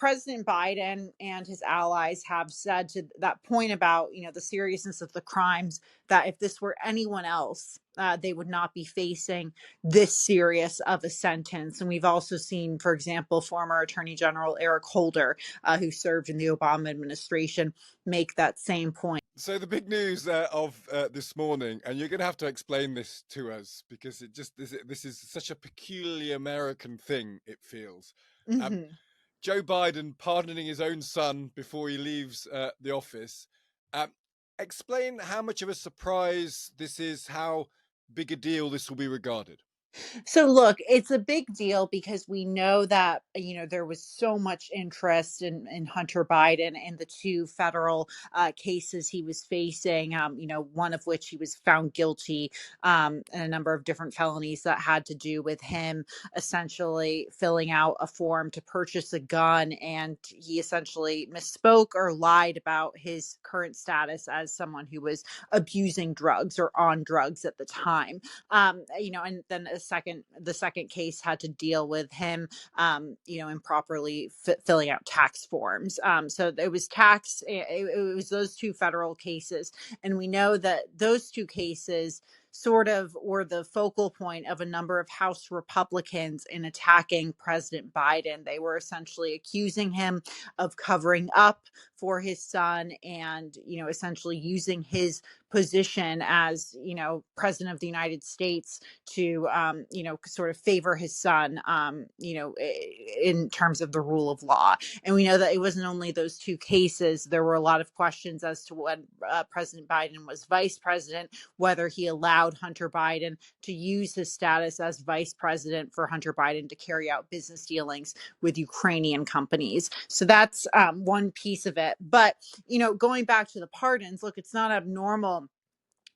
President Biden and his allies have said to that point about, the seriousness of the crimes, that if this were anyone else, they would not be facing this serious of a sentence. And we've also seen, for example, former Attorney General Eric Holder, who served in the Obama administration, make that same point. So the big news of this morning, and you're going to have to explain this to us because this is such a peculiarly American thing. It feels. Um, Mhm. Joe Biden pardoning his own son before he leaves the office. Um, Explain how much of a surprise this is, how big a deal this will be regarded. So look, it's a big deal because we know that, there was so much interest in Hunter Biden and the two federal cases he was facing, one of which he was found guilty, in a number of different felonies that had to do with him essentially filling out a form to purchase a gun. And he essentially misspoke or lied about his current status as someone who was abusing drugs or on drugs at the time. And then the second case had to deal with him, improperly filling out tax forms. So it was it was those two federal cases. And we know that those two cases sort of were the focal point of a number of House Republicans in attacking President Biden. They were essentially accusing him of covering up for his son and, essentially using his position as, president of the United States to, sort of favor his son, in terms of the rule of law. And we know that it wasn't only those two cases. There were a lot of questions as to when President Biden was vice president, whether he allowed Hunter Biden to use his status as vice president for Hunter Biden to carry out business dealings with Ukrainian companies. So that's one piece of it. But, going back to the pardons, look, it's not abnormal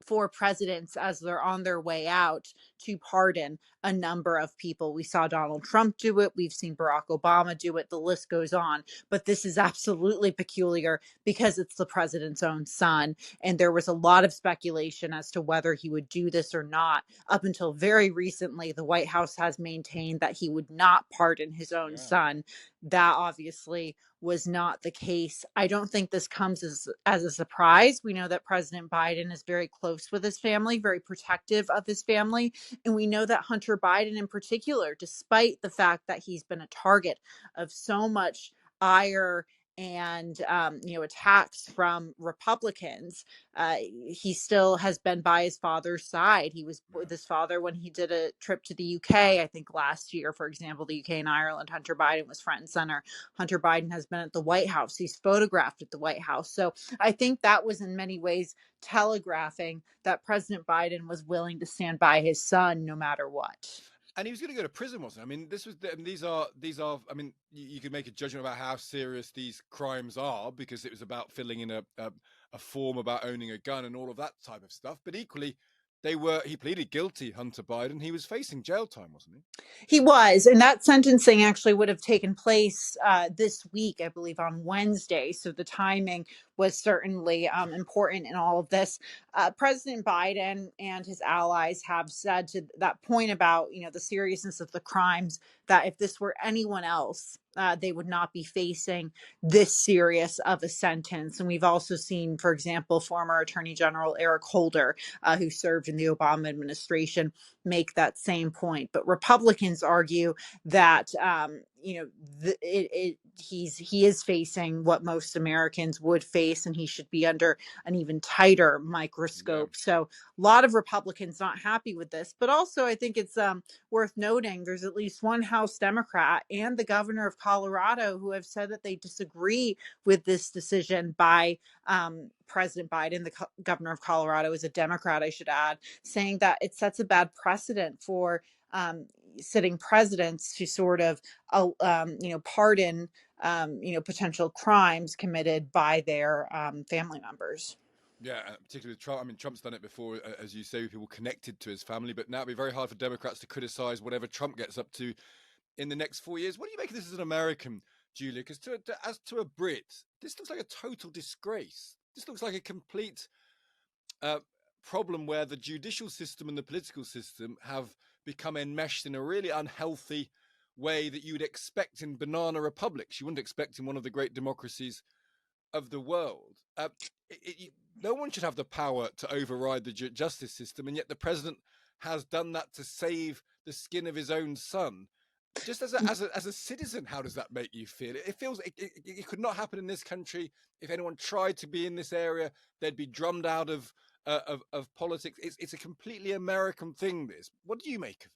for presidents as they're on their way out to pardon a number of people. We saw Donald Trump do it. We've seen Barack Obama do it. The list goes on. But this is absolutely peculiar because it's the president's own son. And there was a lot of speculation as to whether he would do this or not. Up until very recently, the White House has maintained that he would not pardon his own Yeah. son. That obviously was not the case. I don't think this comes as a surprise. We know that President Biden is very close with his family, very protective of his family. And we know that Hunter Biden, in particular, despite the fact that he's been a target of so much ire and attacks from Republicans, he still has been by his father's side. He was Yeah. with his father when he did a trip to the UK, I think last year, for example, the UK and Ireland. Hunter Biden was front and center. Hunter Biden has been at the White House. He's photographed at the White House. So I think that was in many ways telegraphing that President Biden was willing to stand by his son no matter what. And he was going to go to prison, wasn't he? I mean, these are. I mean, you could make a judgment about how serious these crimes are because it was about filling in a form about owning a gun and all of that type of stuff. But equally, he pleaded guilty. Hunter Biden. He was facing jail time, wasn't he? He was, and that sentencing actually would have taken place this week, I believe, on Wednesday. So the timing was certainly important in all of this. President Biden and his allies have said to that point about, the seriousness of the crimes, that if this were anyone else, they would not be facing this serious of a sentence. And we've also seen, for example, former Attorney General Eric Holder, who served in the Obama administration, make that same point. But Republicans argue that he is facing what most Americans would face, and he should be under an even tighter Yeah. microscope. So a lot of Republicans not happy with this, but also I think it's worth noting there's at least one House Democrat and the governor of Colorado who have said that they disagree with this decision by President Biden. The governor of Colorado is a Democrat, I should add, saying that it sets a bad precedent for sitting presidents to sort of, pardon, potential crimes committed by their family members. Yeah, particularly with Trump. I mean, Trump's done it before, as you say, with people connected to his family. But now it'd be very hard for Democrats to criticize whatever Trump gets up to in the next 4 years. What do you make of this as an American, Julia? Because as to a Brit, this looks like a total disgrace. This looks like a complete uh, problem where the judicial system and the political system have become enmeshed in a really unhealthy way that you would expect in banana republics. You wouldn't expect in one of the great democracies of the world. No one should have the power to override the justice system, and yet the president has done that to save the skin of his own son. Just as a citizen, how does that make you feel? It feels it could not happen in this country. If anyone tried to be in this area, they'd be drummed out of politics. It's a completely American thing. This. What do you make of it?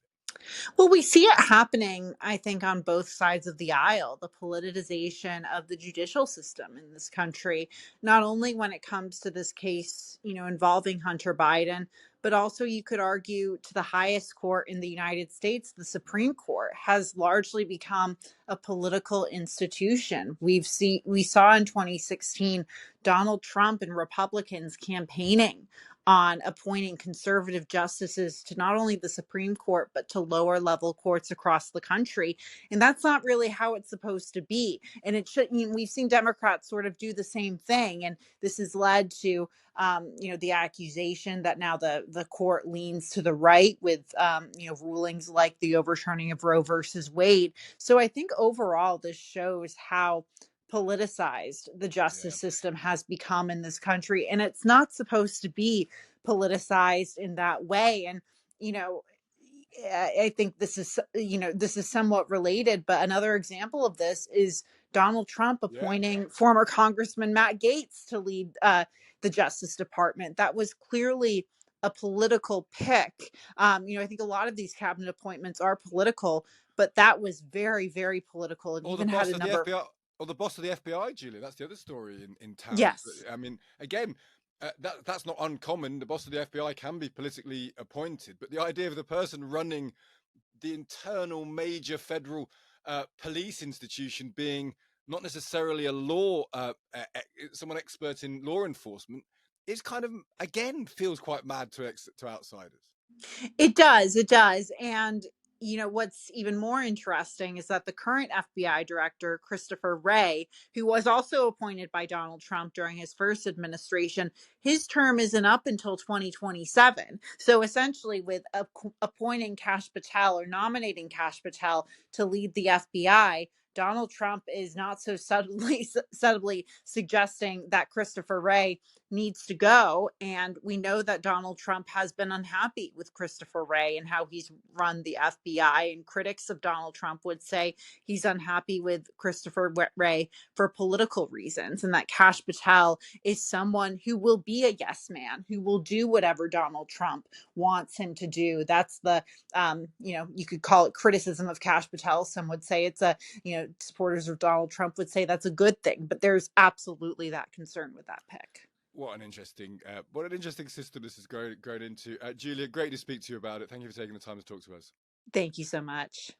Well, we see it happening, I think, on both sides of the aisle, the politicization of the judicial system in this country, not only when it comes to this case, involving Hunter Biden, but also you could argue to the highest court in the United States, the Supreme Court, has largely become a political institution. We saw in 2016 Donald Trump and Republicans campaigning on appointing conservative justices to not only the Supreme Court, but to lower level courts across the country. And that's not really how it's supposed to be. And it should, we've seen Democrats sort of do the same thing. And this has led to, the accusation that now the court leans to the right with, rulings like the overturning of Roe versus Wade. So I think overall, this shows how politicized the Yeah, justice system has become in this country, and it's not supposed to be politicized in that way. And you know I think this is somewhat related, but another example of this is Donald Trump yeah. appointing former Congressman Matt Gaetz to lead the Justice Department. That was clearly a political pick. I think a lot of these cabinet appointments are political, but that was very, very political, and Or the even had boss a of the number. FBI, or the boss of the FBI, Julia. That's the other story in town. Yes. I mean, again, that's not uncommon. The boss of the FBI can be politically appointed, but the idea of the person running the internal major federal police institution being not necessarily a law someone expert in law enforcement is kind of, again, feels quite mad to outsiders. It does. And what's even more interesting is that the current FBI director, Christopher Wray, who was also appointed by Donald Trump during his first administration, his term isn't up until 2027. So essentially, with appointing Kash Patel or nominating Kash Patel to lead the FBI, Donald Trump is not so subtly suggesting that Christopher Wray needs to go. And we know that Donald Trump has been unhappy with Christopher Wray and how he's run the FBI. And critics of Donald Trump would say he's unhappy with Christopher Wray for political reasons, and that Kash Patel is someone who will be a yes man, who will do whatever Donald Trump wants him to do. That's the, you could call it criticism of Kash Patel. Some would say it's supporters of Donald Trump would say that's a good thing, but there's absolutely that concern with that pick. What an interesting system this has grown into. Julia, great to speak to you about it. Thank you for taking the time to talk to us. Thank you so much.